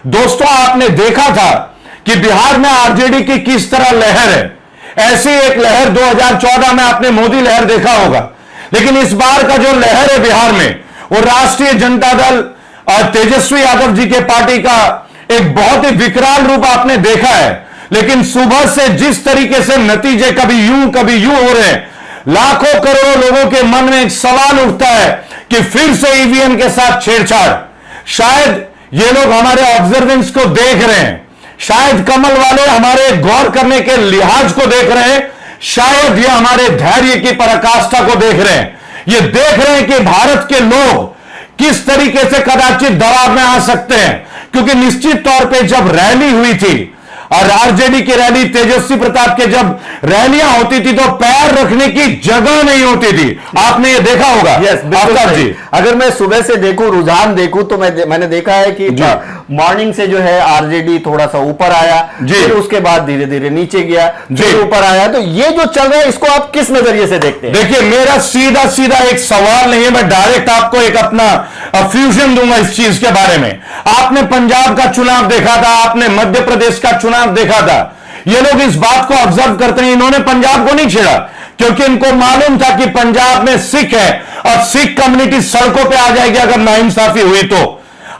दोस्तों, आपने देखा था कि बिहार में आरजेडी की किस तरह लहर है। ऐसी एक लहर 2014 में आपने मोदी लहर देखा होगा, लेकिन इस बार का जो लहर है बिहार में, वो राष्ट्रीय जनता दल और तेजस्वी यादव जी के पार्टी का एक बहुत ही विकराल रूप आपने देखा है। लेकिन सुबह से जिस तरीके से नतीजे कभी यूं हो रहे हैं, लाखों करोड़ों लोगों के मन में एक सवाल उठता है कि फिर से ईवीएम के साथ छेड़छाड़। शायद ये लोग हमारे ऑब्जर्वेंस को देख रहे हैं, शायद कमल वाले हमारे गौर करने के लिहाज को देख रहे हैं, शायद ये हमारे धैर्य की पराकाष्ठा को देख रहे हैं। ये देख रहे हैं कि भारत के लोग किस तरीके से कदाचित दबाव में आ सकते हैं, क्योंकि निश्चित तौर पे जब रैली हुई थी और आरजेडी की रैली, तेजस्वी प्रताप के जब रैलियां होती थी तो पैर रखने की जगह नहीं होती थी। आपने ये देखा होगा। आफ्ताब जी, अगर मैं सुबह से देखूं, रुझान देखूं, तो मैंने देखा है कि मॉर्निंग से जो है आरजेडी थोड़ा सा ऊपर आया, फिर उसके बाद धीरे धीरे नीचे गया, फिर ऊपर आया। तो ये जो चल रहा है, इसको आप किस नजरिए से देखते हैं? देखिए, मेरा सीधा एक सवाल नहीं है, मैं डायरेक्ट आपको एक अपना फ्यूजन दूंगा इस चीज के बारे में। आपने पंजाब का चुनाव देखा था, आपने मध्य प्रदेश का चुनाव देखा था। ये लोग इस बात को ऑब्जर्व करते हैं, इन्होंने पंजाब को नहीं छेड़ा क्योंकि इनको मालूम था कि पंजाब में सिख है और सिख कम्युनिटी सड़कों पे आ जाएगी अगर नाइंसाफी हुई तो।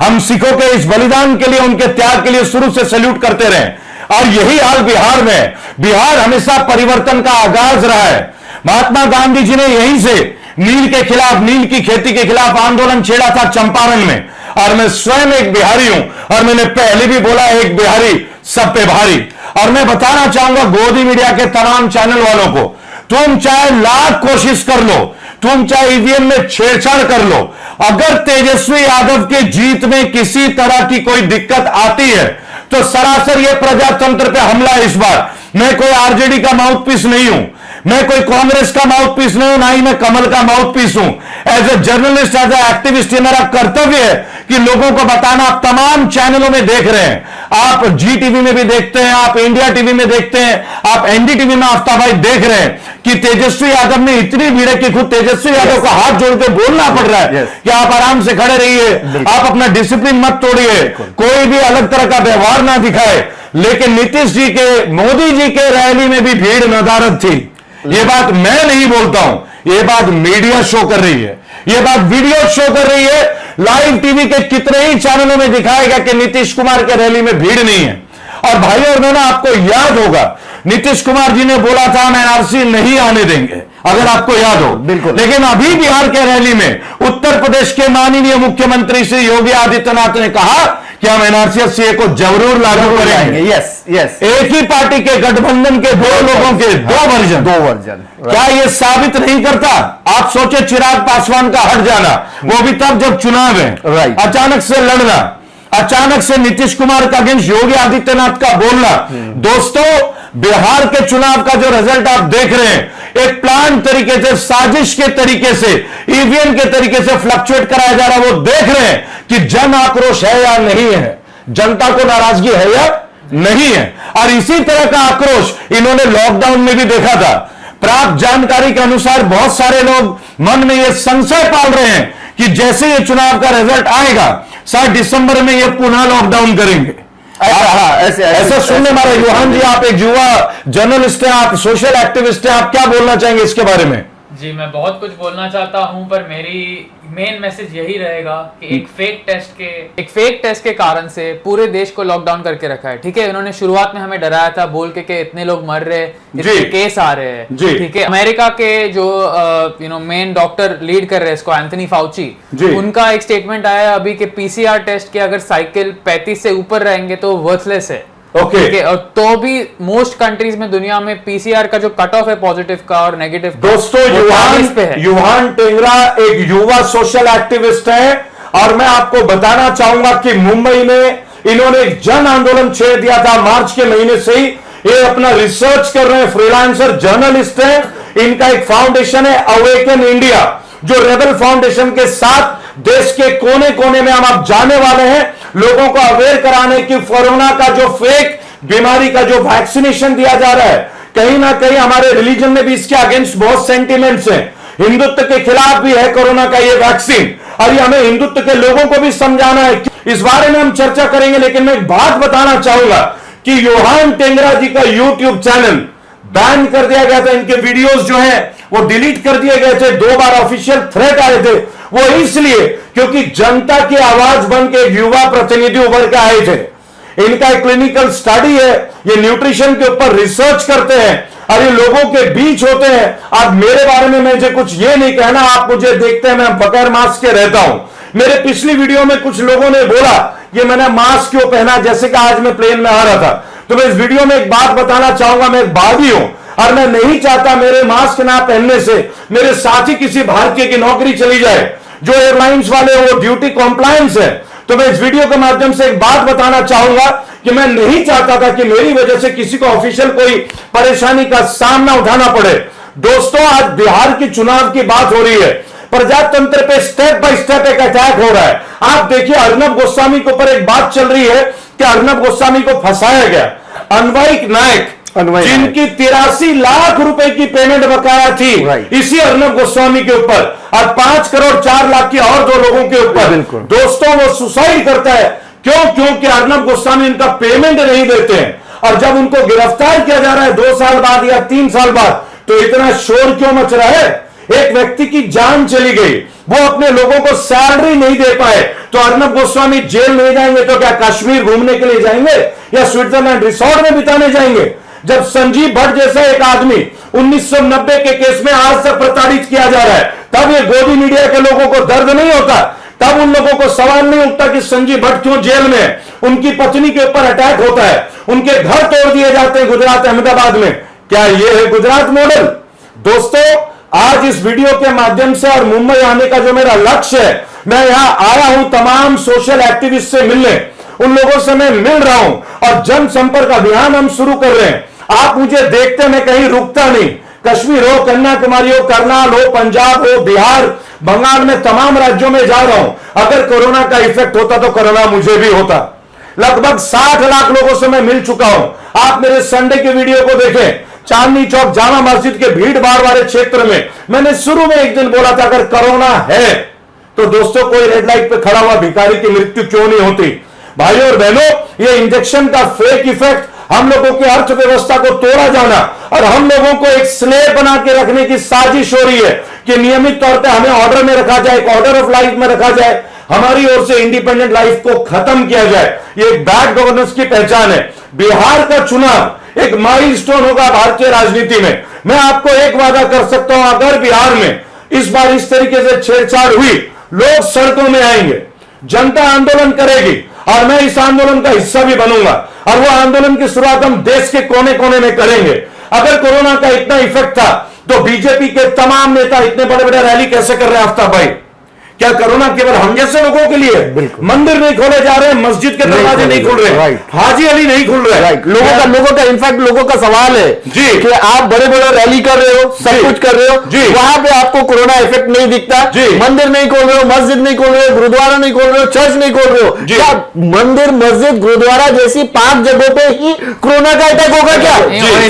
हम सिखों के इस बलिदान के लिए, उनके त्याग के लिए शुरू से सैल्यूट करते रहे, और यही हाल बिहार में। बिहार हमेशा परिवर्तन का आगाज रहा है। महात्मा गांधी जी ने यहीं से नील के खिलाफ, नील की खेती के खिलाफ आंदोलन छेड़ा था चंपारण में। और मैं स्वयं एक बिहारी हूं, और मैंने पहले भी बोला, एक बिहारी सब पे भारी। और मैं बताना चाहूंगा गोदी मीडिया के तमाम चैनल वालों को, तुम चाहे लाख कोशिश कर लो, तुम चाहे ईवीएम में छेड़छाड़ कर लो, अगर तेजस्वी यादव के जीत में किसी तरह की कोई दिक्कत आती है तो सरासर ये प्रजातंत्र पे हमला है। इस बार मैं कोई आरजेडी का माउथपीस नहीं हूं, मैं कोई कांग्रेस का माउथपीस नहीं हूं, ना ही मैं कमल का माउथपीस हूं। As a journalist, as a activist, ये मेरा कर्तव्य है कि लोगों को बताना। आप तमाम चैनलों में देख रहे हैं, आप जी टीवी में भी देखते हैं, आप इंडिया टीवी में देखते हैं, आप एनडीटीवी में आफ्ताब भाई देख रहे हैं कि तेजस्वी यादव में इतनी भीड़ है कि खुद तेजस्वी यादव का हाथ जोड़ के बोलना पड़ रहा है कि आप आराम से खड़े रहिए, आप अपना डिसिप्लिन मत तोड़िए, कोई भी अलग तरह का व्यवहार ना दिखाए। लेकिन नीतीश जी के, मोदी जी के रैली में भी भीड़ नदारद थी। ये बात मैं नहीं बोलता हूं, ये बात मीडिया शो कर रही है, ये बात वीडियो शो कर रही है। लाइव टीवी के कितने ही चैनलों में दिखाया गया कि नीतीश कुमार के रैली में भीड़ नहीं है। और भाई और बहनों, आपको याद होगा नीतीश कुमार जी ने बोला था हम एनआरसी नहीं आने देंगे, अगर आपको याद हो। बिल्कुल। लेकिन अभी बिहार के रैली में उत्तर प्रदेश के माननीय मुख्यमंत्री श्री योगी आदित्यनाथ ने कहा कि हम एनआरसी को जरूर लागू करेंगे। यस। एक ही पार्टी के गठबंधन के दो लोगों के दो वर्जन। क्या यह साबित नहीं करता? आप सोचे चिराग पासवान का हट जाना, वो भी तब जब चुनाव है, अचानक से लड़ना, अचानक से नीतीश कुमार का अगेंस्ट योगी आदित्यनाथ का बोलना। दोस्तों, बिहार के चुनाव का जो रिजल्ट आप देख रहे हैं, एक प्लान तरीके से, साजिश के तरीके से, ईवीएम के तरीके से फ्लक्चुएट कराया जा रहा है। वो देख रहे हैं कि जन आक्रोश है या नहीं है, जनता को नाराजगी है या नहीं है। और इसी तरह का आक्रोश इन्होंने लॉकडाउन में भी देखा था। प्राप्त जानकारी के अनुसार बहुत सारे लोग मन में यह संशय पाल रहे हैं कि जैसे ये चुनाव का रिजल्ट आएगा, शायद दिसंबर में ये पुनः लॉकडाउन करेंगे। ऐसे सुनने मारे। योहान जी, आप एक युवा जर्नलिस्ट हैं, आप सोशल एक्टिविस्ट हैं, आप क्या बोलना चाहेंगे इसके बारे में? जी, मैं बहुत कुछ बोलना चाहता हूं, पर मेरी मेन मैसेज यही रहेगा कि एक फेक टेस्ट के कारण से पूरे देश को लॉकडाउन करके रखा है। ठीक है, इन्होंने शुरुआत में हमें डराया था बोल के इतने लोग मर रहे, इतने केस आ रहे हैं। ठीक है, अमेरिका के जो मेन डॉक्टर लीड कर रहे हैं इसको, एंथनी फाउची, उनका एक स्टेटमेंट आया अभी कि पीसीआर टेस्ट के अगर साइकिल 35 से ऊपर रहेंगे तो वर्थलेस है। ओके। और तो भी मोस्ट कंट्रीज में दुनिया में पीसीआर का जो कट ऑफ है पॉजिटिव का और नेगेटिव, दोस्तों, युवान टेंगरा एक युवा सोशल एक्टिविस्ट है, और मैं आपको बताना चाहूंगा कि मुंबई में इन्होंने एक जन आंदोलन छेड़ दिया था मार्च के महीने से ही। ये अपना रिसर्च कर रहे हैं, फ्रीलांसर जर्नलिस्ट हैं। इनका एक फाउंडेशन है अवेकन इंडिया, जो रेबल फाउंडेशन के साथ देश के कोने कोने में हम आप जाने वाले हैं, लोगों को अवेयर कराने की कोरोना का जो फेक बीमारी का जो वैक्सीनेशन दिया जा रहा है, कहीं ना कहीं हमारे रिलीजन में भी इसके अगेंस्ट बहुत सेंटिमेंट्स हैं। हिंदुत्व के खिलाफ भी है कोरोना का ये वैक्सीन, और ये हमें हिंदुत्व के लोगों को भी समझाना है। इस बारे में हम चर्चा करेंगे, लेकिन मैं एक बात बताना चाहूंगा कि योहान टेंगरा जी का यूट्यूब चैनल बैन कर दिया गया था। इनके वीडियोस जो हैं वो डिलीट कर दिए गए थे। 2 बार ऑफिशियल थ्रेट आए थे, वो इसलिए क्योंकि जनता की आवाज बन के युवा प्रतिनिधि उभर के आए थे। इनका एक क्लिनिकल स्टडी है, ये न्यूट्रिशन के ऊपर रिसर्च करते हैं और ये लोगों के बीच होते हैं। अब मेरे बारे में मुझे कुछ ये नहीं कहना, आप मुझे देखते हैं मैं बगैर मास्क के रहता हूं। मेरे पिछली वीडियो में कुछ लोगों ने बोला कि मैंने मास्क क्यों पहना, जैसे कि आज मैं प्लेन में आ रहा था। तो मैं इस वीडियो में एक बात बताना चाहूंगा, मैं एक बागी हूं और मैं नहीं चाहता मेरे मास्क ना पहनने से मेरे साथी किसी भारतीय की नौकरी चली जाए। जो एयरलाइंस वाले वो ड्यूटी कॉम्प्लायंस है। तो मैं इस वीडियो के माध्यम से एक बात बताना चाहूंगा कि मैं नहीं चाहता था कि मेरी वजह से किसी को ऑफिशियल कोई परेशानी का सामना उठाना पड़े। दोस्तों, आज बिहार की चुनाव की बात हो रही है, प्रजातंत्र पे स्टेप बाय स्टेप एक अटैक हो रहा है। आप देखिए, अर्नब गोस्वामी के ऊपर एक बात चल रही है कि अर्नब गोस्वामी को फंसाया गया। अनवैक नायक जिनकी 83 लाख रुपए की पेमेंट बकाया थी इसी अर्नब गोस्वामी के ऊपर, और 5 करोड़ 4 लाख की और 2 लोगों के ऊपर। दोस्तों, वो सुसाइड करता है। क्यों? क्योंकि अर्नब गोस्वामी इनका पेमेंट नहीं देते हैं। और जब उनको गिरफ्तार किया जा रहा है 2 साल बाद या 3 साल बाद, तो इतना शोर क्यों मच रहा है? एक व्यक्ति की जान चली गई, वो अपने लोगों को सैलरी नहीं दे पाए, तो अर्नब गोस्वामी जेल नहीं जाएंगे तो क्या कश्मीर घूमने के लिए जाएंगे या स्विट्जरलैंड रिसोर्ट में बिताने जाएंगे? जब संजीव भट्ट जैसा एक आदमी 1990 के केस में आज तक प्रताड़ित किया जा रहा है, तब ये गोदी मीडिया के लोगों को दर्द नहीं होता, तब उन लोगों को सवाल नहीं उठता कि संजीव भट्ट क्यों जेल में है। उनकी पत्नी के ऊपर अटैक होता है, उनके घर तोड़ दिए जाते हैं गुजरात अहमदाबाद में। क्या ये है गुजरात मॉडल? दोस्तों, आज इस वीडियो के माध्यम से और मुंबई आने का जो मेरा लक्ष्य है, मैं यहां आया हूं तमाम सोशल एक्टिविस्ट से मिलने, उन लोगों से मैं मिल रहा हूं और जनसंपर्क अभियान हम शुरू कर रहे हैं। आप मुझे देखते, मैं कहीं रुकता नहीं। कश्मीर हो, कन्याकुमारी हो, करनाल हो, पंजाब हो, बिहार, बंगाल में तमाम राज्यों में जा रहा हूं। अगर कोरोना का इफेक्ट होता तो कोरोना मुझे भी होता। लगभग 60 लाख लोगों से मैं मिल चुका हूं। आप मेरे संडे के वीडियो को देखें, चांदनी चौक जामा मस्जिद के भीड़ भाड़ वाले क्षेत्र में मैंने शुरू में एक दिन बोला था अगर कोरोना है तो दोस्तों कोई रेड लाइट पे खड़ा हुआ भिखारी की मृत्यु क्यों नहीं होती? भाइयों और बहनों, ये इंजेक्शन का फेक इफेक्ट, हम लोगों की अर्थव्यवस्था को तोड़ा जाना और हम लोगों को एक स्लेव बना के रखने की साजिश हो रही है कि नियमित तौर पे हमें ऑर्डर में रखा जाए, एक ऑर्डर ऑफ लाइफ में रखा जाए, हमारी ओर से इंडिपेंडेंट लाइफ को खत्म किया जाए। ये एक बैड गवर्नेंस की पहचान है। बिहार का चुनाव एक माइलस्टोन होगा भारतीय राजनीति में। मैं आपको एक वादा कर सकता हूं, अगर बिहार में इस बार इस तरीके से छेड़छाड़ हुई, लोग सड़कों में आएंगे, जनता आंदोलन करेगी और मैं इस आंदोलन का हिस्सा भी बनूंगा और वो आंदोलन की शुरुआत हम देश के कोने कोने में करेंगे। अगर कोरोना का इतना इफेक्ट था तो बीजेपी के तमाम नेता इतने बड़े बड़े रैली कैसे कर रहे हैं आफ्ताब भाई? क्या कोरोना केवल हम जैसे लोगों के लिए? मंदिर नहीं खोले जा रहे हैं, मस्जिद के दरवाजे नहीं खुल रहे, हाजी अली नहीं खुल रहे। लोगों का इनफैक्ट लोगों का सवाल है जी कि आप बड़े बड़े रैली कर रहे हो, सब कुछ कर रहे हो जी, वहां पे आपको कोरोना इफेक्ट नहीं दिखता जी। मंदिर नहीं खोल रहे हो, मस्जिद नहीं खोल रहे हो, गुरुद्वारा नहीं खोल रहे हो, चर्च नहीं खोल रहे हो, क्या मंदिर मस्जिद गुरुद्वारा जैसी 5 जगहों पे ही कोरोना का अटैक होगा क्या?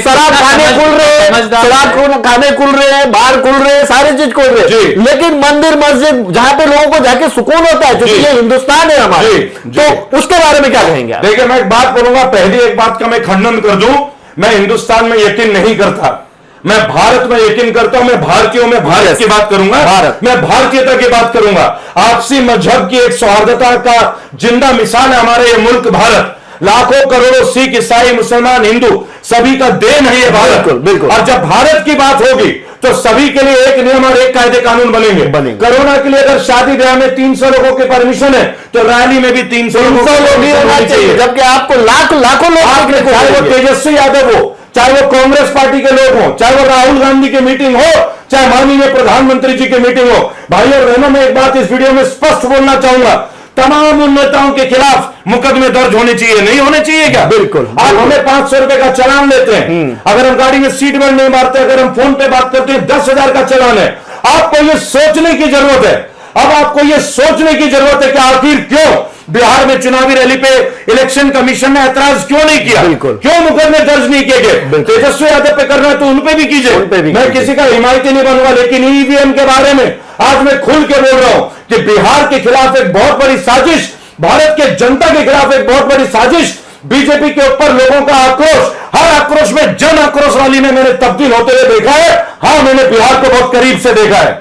शराब खाने खुल रहे हैं, शराब खाने खुल रहे हैं, बाहर खुल रहे हैं, सारी चीज खोल रहे हैं, लेकिन मंदिर मस्जिद जहां पे लोगों को जाके सुकून होता है, क्योंकि ये हिंदुस्तान है हमारा, तो उसके बारे में क्या कहेंगे? देखिए, मैं एक बात बोलूंगा, पहली एक बात का मैं खंडन कर दूं, मैं हिंदुस्तान में यकीन नहीं करता, मैं भारत में यकीन करता हूं। मैं भारतीयों में भारत की बात करूंगा, मैं भारतीयता की बात करूंगा। आपसी मजहब की एक सौहार्दता का जिंदा मिसाल है हमारे ये मुल्क भारत। लाखों करोड़ों सिख, ईसाई, मुसलमान, हिंदू सभी का देन है ये भारत। बिल्कुल। और जब भारत की बात होगी तो सभी के लिए एक नियम और एक कायदे कानून बनेंगे। कोरोना के लिए अगर शादी ब्याह में 300 लोगों की परमिशन है तो रैली में भी 300 लोग होना चाहिए, जबकि आपको लाखों लोग, चाहे वो तेजस्वी यादव हो, चाहे वो कांग्रेस पार्टी के लोग हों, चाहे वो राहुल गांधी की मीटिंग हो, चाहे माननीय प्रधानमंत्री जी की मीटिंग हो। भाई और बहनों, मैं एक बात इस वीडियो में स्पष्ट बोलना चाहूंगा, तमाम उन नेताओं के खिलाफ मुकदमे दर्ज होने चाहिए। नहीं होने चाहिए क्या? बिल्कुल। आप हमें 500 रुपए का चालान लेते हैं, अगर हम गाड़ी में सीट बेल्ट नहीं मारते, अगर हम फोन पे बात करते हैं 10,000 का चालान है। आपको यह सोचने की जरूरत है, अब आपको यह सोचने की जरूरत है कि आखिर क्यों बिहार में चुनावी रैली पे इलेक्शन कमीशन ने ऐतराज क्यों नहीं किया? बिल्कुल। क्यों मुकदमे दर्ज नहीं किए गए? तेजस्वी यादव पे करना है तो उन पे भी कीजिए, मैं किसी का हिमायती नहीं बनूंगा। लेकिन ईवीएम के बारे में आज मैं खुल के बोल रहा हूं कि बिहार के खिलाफ एक बहुत बड़ी साजिश, भारत के जनता के खिलाफ एक बहुत बड़ी साजिश, बीजेपी के ऊपर लोगों का आक्रोश, हर आक्रोश में जन आक्रोश रैली में मैंने तब्दील होते हुए देखा है। हां, मैंने बिहार को बहुत करीब से देखा है।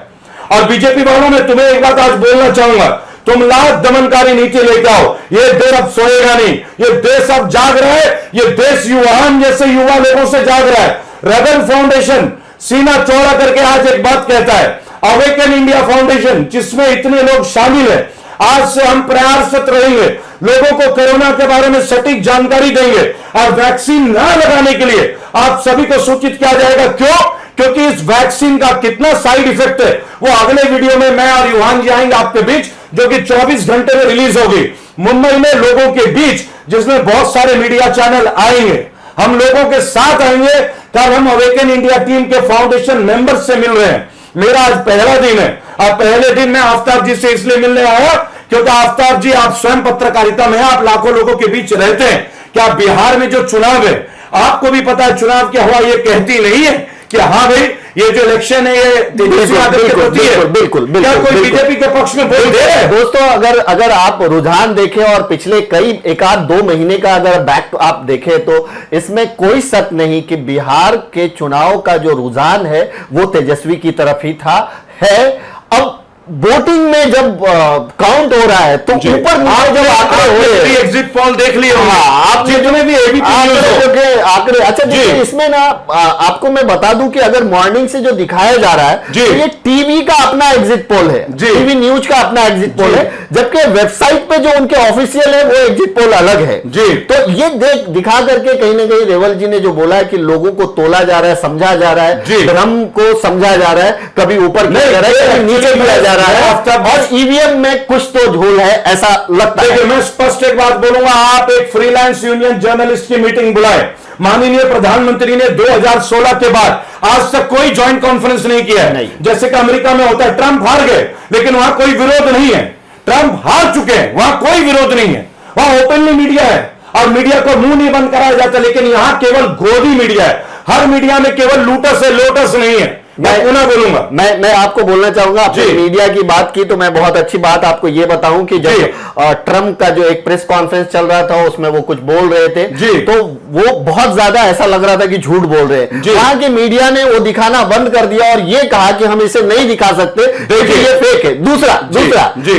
और बीजेपी वालों में तुम्हें एक बात आज बोलना चाहूंगा, तुम लाख दमनकारी नीति लेके आओ, ये देश अब सोएगा नहीं, ये देश अब जाग रहा है, ये देश युवान जैसे युवा लोगों से जाग रहा है। रेबल फाउंडेशन सीना चौड़ा करके आज एक बात कहता है, अवेकन इंडिया फाउंडेशन, जिसमें इतने लोग शामिल हैं, आज से हम प्रयासरत रहेंगे, लोगों को कोरोना के बारे में सटीक जानकारी देंगे और वैक्सीन ना लगाने के लिए आप सभी को सूचित किया जाएगा। क्यों? क्योंकि इस वैक्सीन का कितना साइड इफेक्ट है वो अगले वीडियो में मैं और युवान जी आएंगे आपके बीच, जो कि 24 घंटे में रिलीज होगी। मुंबई में लोगों के बीच, जिसमें बहुत सारे मीडिया चैनल आएंगे, हम लोगों के साथ आएंगे। कल हम अवेकन इंडिया टीम के फाउंडेशन मेंबर्स से मिल रहे हैं। मेरा आज पहला दिन है और पहले दिन मैं आफ्ताब जी से इसलिए मिलने आया क्योंकि आफ्ताब जी, आप स्वयं पत्रकारिता में हैं, आप लाखों लोगों के बीच रहते हैं। क्या बिहार में जो चुनाव है, आपको भी पता है चुनाव की हवा ये कहती नहीं है कि हाँ भाई ये जो इलेक्शन है ये तेजस्वी यादव के प्रति है। बिल्कुल। क्या कोई बीजेपी के पक्ष में वोट दे रहे हैं? दोस्तों, अगर आप रुझान देखें और पिछले कई एक आध 2 महीने का अगर बैक आप देखें तो इसमें कोई शक नहीं कि बिहार के चुनाव का जो रुझान है वो तेजस्वी की तरफ ही था है। अब वोटिंग में जब काउंट हो रहा है तो ऊपर जब आंकड़े हुए, एग्जिट पोल देख लिए, आप जितने भी आंकड़े, अच्छा देखिए इसमें ना आपको मैं बता दूं कि अगर मॉर्निंग से जो दिखाया जा रहा है तो ये टीवी का अपना एग्जिट पोल है, टीवी न्यूज का अपना एग्जिट पोल है, जबकि वेबसाइट पे जो उनके ऑफिशियल है वो एग्जिट पोल अलग है जी। तो ये दिखा करके कहीं ना कहीं रेवल जी ने जो बोला है कि लोगों को तोला जा रहा है, समझा जा रहा है, भ्रम को समझा जा रहा है, कभी ऊपर किया जा रहा है, कभी नीचे किया जा रहा है, और ईवीएम में कुछ तो झोल है ऐसा लगता है। मैं स्पष्ट एक बात बोलूंगा, आप एक फ्रीलांस यूनियन जर्नलिस्ट की मीटिंग बुलाए, माननीय प्रधानमंत्री ने 2016 के बाद आज तक कोई ज्वाइंट कॉन्फ्रेंस नहीं किया है। जैसे कि अमेरिका में होता है, ट्रंप हार गए लेकिन वहां कोई विरोध नहीं है, ट्रंप हार चुके हैं, वहां कोई विरोध नहीं है, वहां ओपनली मीडिया है और मीडिया को मुंह नहीं बंद कराया जाता। लेकिन यहां केवल गोदी मीडिया है, हर मीडिया में केवल लूटस है, लोटस नहीं है। मैं पुनः बोलूंगा, मैं आपको बोलना चाहूंगा, आपने मीडिया की बात की तो मैं बहुत अच्छी बात आपको ये बताऊं कि जब ट्रंप का जो एक प्रेस कॉन्फ्रेंस चल रहा था उसमें वो कुछ बोल रहे थे तो वो बहुत ज्यादा ऐसा लग रहा था कि झूठ बोल रहे हैं। वहां की मीडिया ने वो दिखाना बंद कर दिया और ये कहा कि हम इसे नहीं दिखा सकते, देखिए ये फेक है। दूसरा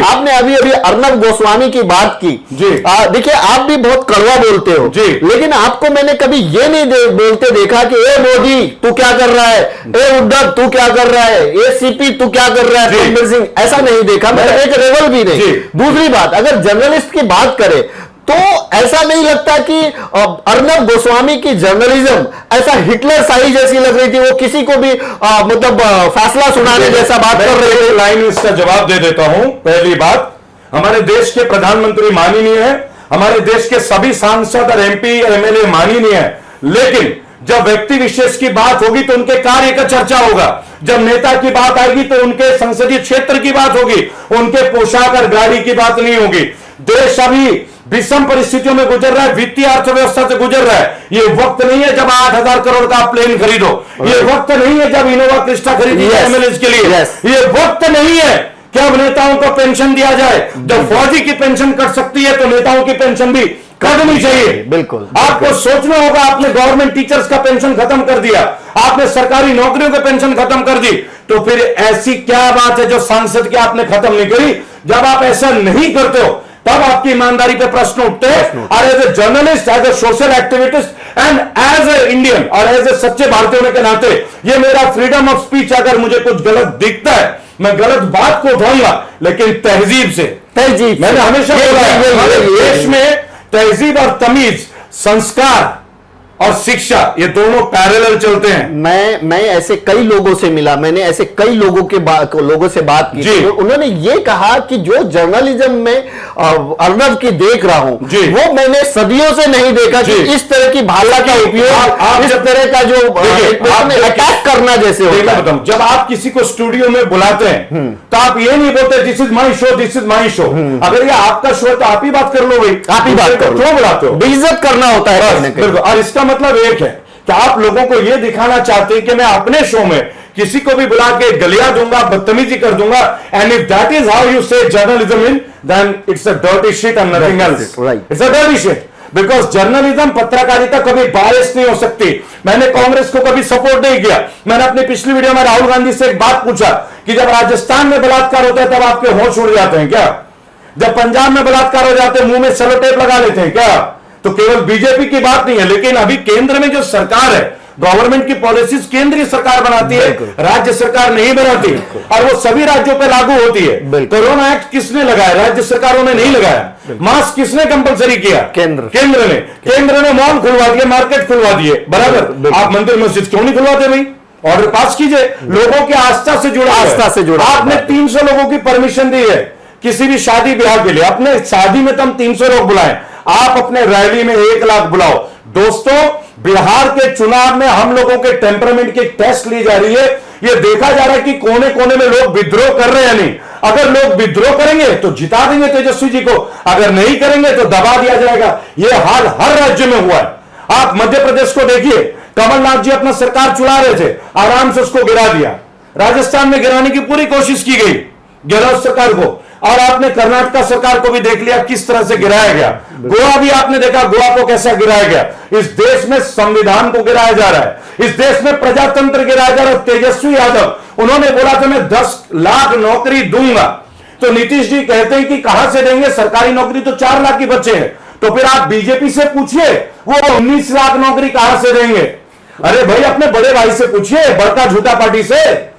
आपने अभी अर्नब गोस्वामी की बात की, देखिए आप भी बहुत कड़वा बोलते हो, लेकिन आपको मैंने कभी ये नहीं बोलते देखा कि ए मोदी तू क्या कर रहा है, ए उद्धव तू क्या कर रहा है, एसीपी तू क्या कर रहा है, रणबीर सिंह, ऐसा नहीं देखा मैं, एक रेवल भी नहीं। दूसरी बात, अगर जर्नलिस्ट की बात करें तो ऐसा नहीं लगता कि अर्नब गोस्वामी की जर्नलिज्म ऐसा हिटलर शाही जैसी लग रही थी, वो किसी को भी मतलब फैसला सुनाने जैसा बात कर रहे थे। लाइन इसका जवाब दे देता हूं। पहली बात, हमारे देश के प्रधानमंत्री माननीय है, हमारे देश के सभी सांसद और एमपी एमएलए माननीय है, लेकिन जब व्यक्ति विशेष की बात होगी तो उनके कार्य का चर्चा होगा, जब नेता की बात आएगी तो उनके संसदीय क्षेत्र की बात होगी, उनके पोशाक और गाड़ी की बात नहीं होगी। देश अभी विषम परिस्थितियों में गुजर रहा है, वित्तीय अर्थव्यवस्था से गुजर रहा है। ये वक्त नहीं है जब 8,000 करोड़ का प्लेन खरीदो, ये वक्त नहीं है जब इनोवा क्रिस्टा खरीदी एमएलए के लिए, ये वक्त नहीं है कि अब नेताओं को पेंशन दिया जाए। जब फौजी की पेंशन कट सकती है तो नेताओं की पेंशन भी करनी चाहिए। बिल्कुल आपको सोचना होगा, आपने गवर्नमेंट टीचर्स का पेंशन खत्म कर दिया, आपने सरकारी नौकरियों का पेंशन खत्म कर दी, तो फिर ऐसी क्या बात है जो सांसद की आपने खत्म नहीं करी? जब आप ऐसा नहीं करते हो तब आपकी ईमानदारी पे प्रश्न उठते हैं। और as a journalist, as a social activist and as a Indian और एज ए सच्चे भारतीय होने के नाते ये मेरा फ्रीडम ऑफ स्पीच, अगर मुझे कुछ गलत दिखता है मैं गलत बात को उठाऊंगा, लेकिन तहजीब से। मैंने हमेशा बोला है, हमारे देश में तहजीब और तमीज, संस्कार और शिक्षा, ये दोनों पैरेलल चलते हैं। मैं ऐसे कई लोगों से मिला, मैंने ऐसे कई लोगों से बात की थी, उन्होंने ये कहा कि जो जर्नलिज्म में अर्नब की देख रहा हूं वो मैंने सदियों से नहीं देखा कि इस तरह की भाषा का उपयोग, इस तरह का जो अटैक करना जैसे होता है। जब आप किसी को स्टूडियो में बुलाते हैं तो आप ये नहीं बोलते this is my show, this is my show. अगर ये आपका शो है तो आप ही बात कर लो भाई, आप ही बात करो, क्यों बुलाते हो? बेइज्जत करना होता है। और इसका मतलब एक है कि आप लोगों को यह दिखाना चाहते हैं कि मैं अपने शो में किसी को भी बुला के गलिया दूंगा, बदतमीजी कर दूंगा, and if that is how you say journalism in, then it's a dirty shit and nothing else. It's a dirty shit, because journalism, पत्रकारिता कभी बायस नहीं हो सकती। मैंने कांग्रेस को कभी सपोर्ट नहीं किया। मैंने अपनी पिछली वीडियो में राहुल गांधी से एक बात पूछा कि जब राजस्थान में बलात्कार होता है तब आपके होश उड़ जाते हैं क्या? जब पंजाब में बलात्कार हो जाते हैं मुंह में सेलो टेप लगा लेते हैं क्या? तो केवल बीजेपी की बात नहीं है, लेकिन अभी केंद्र में जो सरकार है, गवर्नमेंट की पॉलिसीज केंद्रीय सरकार बनाती है, राज्य सरकार नहीं बनाती, और वो सभी राज्यों पर लागू होती है। कोरोना एक्ट किसने लगाया? राज्य सरकारों ने नहीं लगाया। मास्क किसने कंपलसरी किया? केंद्र ने मॉल खुलवा दिए, मार्केट खुलवा दिए, बराबर। आप मंदिर मस्जिद क्यों नहीं खुलवाते भाई? ऑर्डर पास कीजिए। लोगों की आस्था से जुड़ा आपने 300 लोगों की परमिशन दी है किसी भी शादी ब्याह के लिए। अपने शादी में तो हम 300 लोग बुलाएं, आप अपने रैली में 1 लाख बुलाओ। दोस्तों, बिहार के चुनाव में हम लोगों के टेम्परामेंट की टेस्ट ली जा रही है। यह देखा जा रहा है कि कोने कोने में लोग विद्रोह कर रहे हैं नहीं। अगर लोग विद्रोह करेंगे तो जिता देंगे तेजस्वी जी को, अगर नहीं करेंगे तो दबा दिया जाएगा। यह हाल हर राज्य में हुआ है। आप मध्य प्रदेश को देखिए, कमलनाथ जी अपना सरकार चुरा रहे थे, आराम से उसको गिरा दिया। राजस्थान में गिराने की पूरी कोशिश की गई गहलोत सरकार को, और आपने कर्नाटक सरकार को भी देख लिया किस तरह से गिराया गया। गोवा भी आपने देखा, गोवा को कैसा गिराया गया। इस देश में संविधान को गिराया जा रहा है, इस देश में प्रजातंत्र गिराया जा रहा है। तेजस्वी यादव, उन्होंने बोला था मैं 10 लाख नौकरी दूंगा, तो नीतीश जी कहते हैं कि कहां से देंगे? सरकारी नौकरी तो 4 लाख की बचे हैं। तो फिर आप बीजेपी से पूछिए वो 19 लाख नौकरी कहां से देंगे। अरे भाई, अपने बड़े भाई से पूछिए, बड़का झूठा पार्टी से।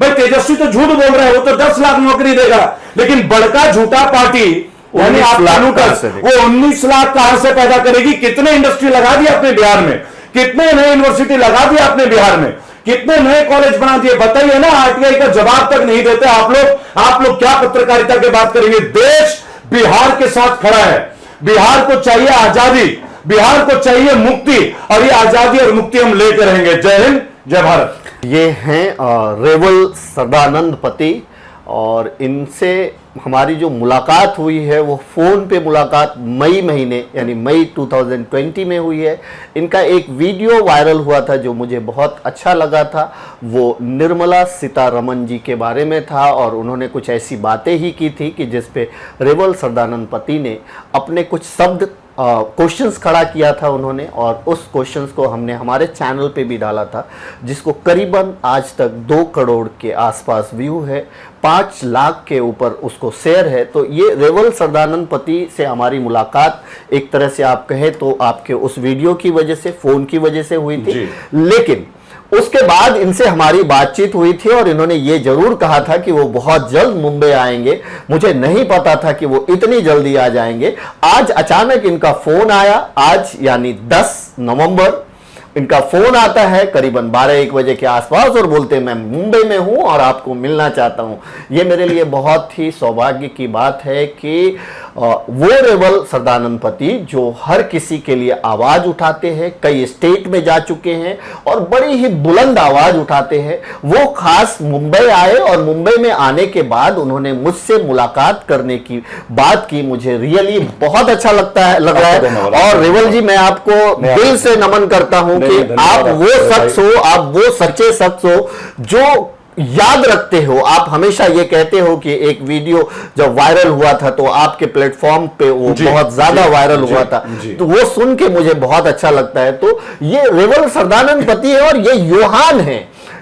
भाई तेजस्वी तो झूठ बोल रहे हैं, वो तो 10 लाख नौकरी देगा, लेकिन बड़का झूठा पार्टी यानी आप वो 19 लाख कहां से पैदा करेगी? कितने इंडस्ट्री लगा दी आपने बिहार में, कितने नए यूनिवर्सिटी लगा दिया आपने बिहार में, कितने नए कॉलेज बना दिए? बताइए ना। आरटीआई का जवाब तक नहीं देते आप लोग क्या पत्रकारिता की बात करेंगे? देश बिहार के साथ खड़ा है। बिहार को चाहिए आजादी, बिहार को चाहिए मुक्ति, और ये आजादी और मुक्ति हम लेकर रहेंगे। जय हिंद, जय भारत। ये हैं रेवल सदानंद पति, और इनसे हमारी जो मुलाकात हुई है वो फ़ोन पे मुलाकात मई महीने यानी मई 2020 में हुई है। इनका एक वीडियो वायरल हुआ था जो मुझे बहुत अच्छा लगा था। वो निर्मला सीतारमण जी के बारे में था, और उन्होंने कुछ ऐसी बातें ही की थी कि जिस पे रेवल सदानंद पति ने अपने कुछ शब्द क्वेश्चंस खड़ा किया था उन्होंने, और उस क्वेश्चंस को हमने हमारे चैनल पे भी डाला था, जिसको करीबन आज तक 2 करोड़ के आसपास व्यू है, 5 लाख के ऊपर उसको शेयर है। तो ये रेवल सदानंद पति से हमारी मुलाकात एक तरह से आप कहें तो आपके उस वीडियो की वजह से, फ़ोन की वजह से हुई थी, लेकिन उसके बाद इनसे हमारी बातचीत हुई थी और इन्होंने ये जरूर कहा था कि वो बहुत जल्द मुंबई आएंगे। मुझे नहीं पता था कि वो इतनी जल्दी आ जाएंगे। आज अचानक इनका फोन आया, आज यानी 10 नवंबर इनका फोन आता है करीबन 12-1 बजे के आसपास, और बोलते हैं मैं मुंबई में हूं और आपको मिलना चाहता हूं। ये मेरे लिए बहुत ही सौभाग्य की बात है कि वो रेवल सदानंद पति जो हर किसी के लिए आवाज उठाते हैं, कई स्टेट में जा चुके हैं और बड़ी ही बुलंद आवाज उठाते हैं, वो खास मुंबई आए और मुंबई में आने के बाद उन्होंने मुझसे मुलाकात करने की बात की। मुझे रियली बहुत अच्छा लग रहा है। और रेवल जी, मैं आपको दिल से नमन करता हूं कि आप वो शख्स हो, आप वो सच्चे शख्स हो जो याद रखते हो। आप हमेशा ये कहते हो कि एक वीडियो जब वायरल हुआ था तो आपके प्लेटफॉर्म पे वो बहुत ज्यादा वायरल हुआ था, तो वो सुन के मुझे बहुत अच्छा लगता है। तो ये रेवल सदानंद पति है और ये यूहान है,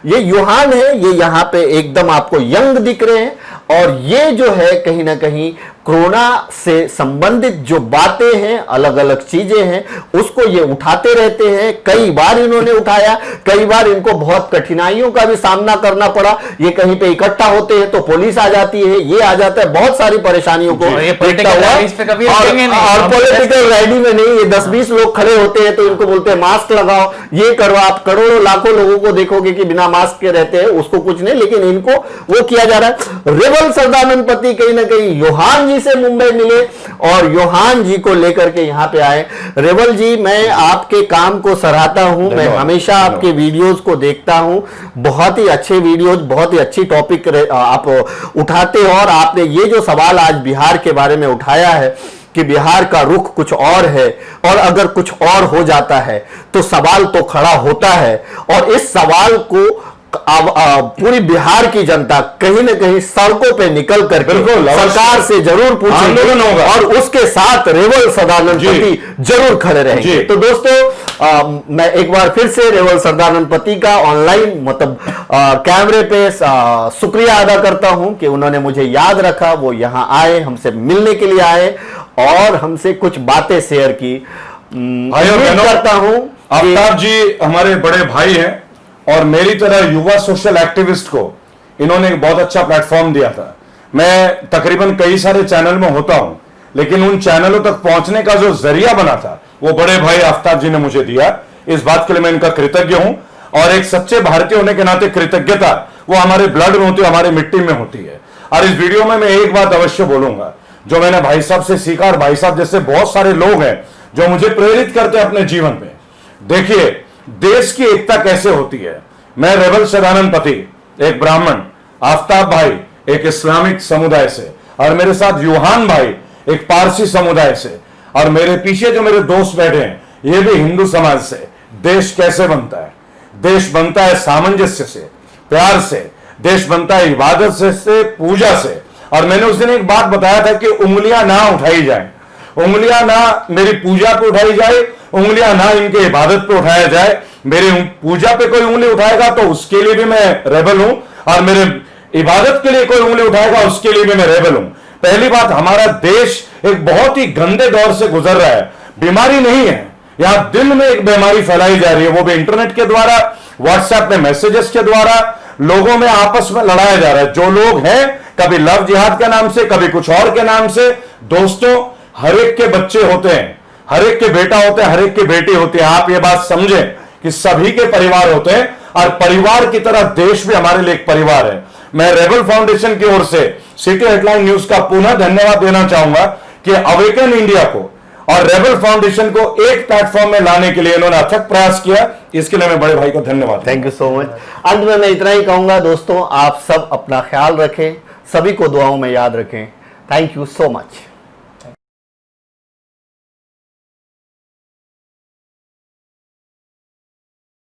ये यहाँ पे एकदम आपको यंग दिख रहे हैं, और ये जो है कहीं ना कहीं कोरोना से संबंधित जो बातें हैं, अलग अलग चीजें हैं, उसको ये उठाते रहते हैं। कई बार इन्होंने उठाया, कई बार इनको बहुत कठिनाइयों का भी सामना करना पड़ा। ये कहीं पे इकट्ठा होते हैं तो पुलिस आ जाती है, ये आ जाता है, बहुत सारी परेशानियों को देखता हुआ। और पॉलिटिकल रैली में नहीं, ये 10-20 लोग खड़े होते हैं तो इनको बोलते हैं मास्क लगाओ, ये करो। आप करोड़ों लाखों लोगों को देखोगे कि बिना मास्क के रहते हैं, उसको कुछ नहीं, लेकिन इनको वो किया जा रहा है। रेवल सदानंद पति कहीं ना कहीं योहान जी से मुंबई मिले और योहान जी को लेकर के यहां पे आए। रेवल जी, मैं आपके काम को सराहता हूं, मैं हमेशा आपके वीडियोस को देखता हूं, बहुत ही अच्छे वीडियोस, बहुत ही अच्छी टॉपिक आप उठाते हो। और आपने ये जो सवाल आज बिहार के बारे में उठाया है कि बिहार का रुख कुछ और है और अगर कुछ और हो जाता है तो सवाल तो खड़ा होता है। और इस सवाल को पूरी बिहार की जनता कहीं ना कहीं सड़कों पे निकल करके सरकार से जरूर पूछेगी और उसके साथ रेवल सदानंद पति जरूर खड़े रहेंगे। तो दोस्तों, मैं एक बार फिर से रेवल सदानंद पति का ऑनलाइन मतलब कैमरे पे शुक्रिया अदा करता हूं कि उन्होंने मुझे याद रखा, वो यहां आए, हमसे मिलने के लिए आए और हमसे कुछ बातें शेयर की। करता हूं आफ्ताब जी हमारे बड़े भाई हैं और मेरी तरह युवा सोशल एक्टिविस्ट को इन्होंने एक बहुत अच्छा प्लेटफॉर्म दिया था। मैं तकरीबन कई सारे चैनल में होता हूं, लेकिन उन चैनलों तक पहुंचने का जो जरिया बना था वो बड़े भाई आफ्ताब जी ने मुझे दिया। इस बात के लिए मैं इनका कृतज्ञ हूं। और एक सच्चे भारतीय होने के नाते कृतज्ञता वो हमारे ब्लड में होती है, हमारी मिट्टी में होती है। और इस वीडियो में मैं एक बात अवश्य बोलूंगा जो मैंने भाई साहब से सीखा, और भाई साहब जैसे बहुत सारे लोग हैं जो मुझे प्रेरित करते हैं अपने जीवन में। देखिए, देश की एकता कैसे होती है। मैं रेवल सदानंद पति, एक ब्राह्मण, आफ्ताब भाई एक इस्लामिक समुदाय से, और मेरे साथ योहान भाई एक पारसी समुदाय से, और मेरे पीछे जो मेरे दोस्त बैठे हैं ये भी हिंदू समाज से। देश कैसे बनता है? देश बनता है सामंजस्य से, प्यार से। देश बनता है इबादत से, पूजा से। और मैंने उस दिन एक बात बताया था कि उंगलियां ना उठाई जाए, उंगलियां ना मेरी पूजा पे उठाई जाए, उंगलियां ना इनके इबादत पे उठाया जाए। मेरी पूजा पे कोई उंगली उठाएगा तो उसके लिए भी मैं रेबल हूं, और मेरे इबादत के लिए कोई उंगली उठाएगा उसके लिए भी मैं रेबल हूं। पहली बात, हमारा देश एक बहुत ही गंदे दौर से गुजर रहा है। बीमारी नहीं है, यहां दिन में एक बीमारी फैलाई जा रही है, वो भी इंटरनेट के द्वारा, व्हाट्सएप में मैसेजेस के द्वारा लोगों में आपस में लड़ाया जा रहा है। जो लोग हैं कभी लव जिहाद के नाम से, कभी कुछ और के नाम से। दोस्तों, हर एक के बच्चे होते हैं, हर एक के बेटा होते हैं, हर एक की बेटी होती है। आप ये बात समझें कि सभी के परिवार होते हैं, और परिवार की तरह देश भी हमारे लिए एक परिवार है। मैं रेबल फाउंडेशन की ओर से सिटी हेडलाइन न्यूज का पुनः धन्यवाद देना चाहूंगा कि अवेकन इंडिया को और रेबल फाउंडेशन को एक प्लेटफॉर्म में लाने के लिए इन्होंने अथक प्रयास किया। इसके लिए मैं बड़े भाई को धन्यवाद। Thank you so much. अंत में मैं इतना ही कहूंगा दोस्तों, आप सब अपना ख्याल रखें, सभी को दुआओं में याद रखें। Thank you so much.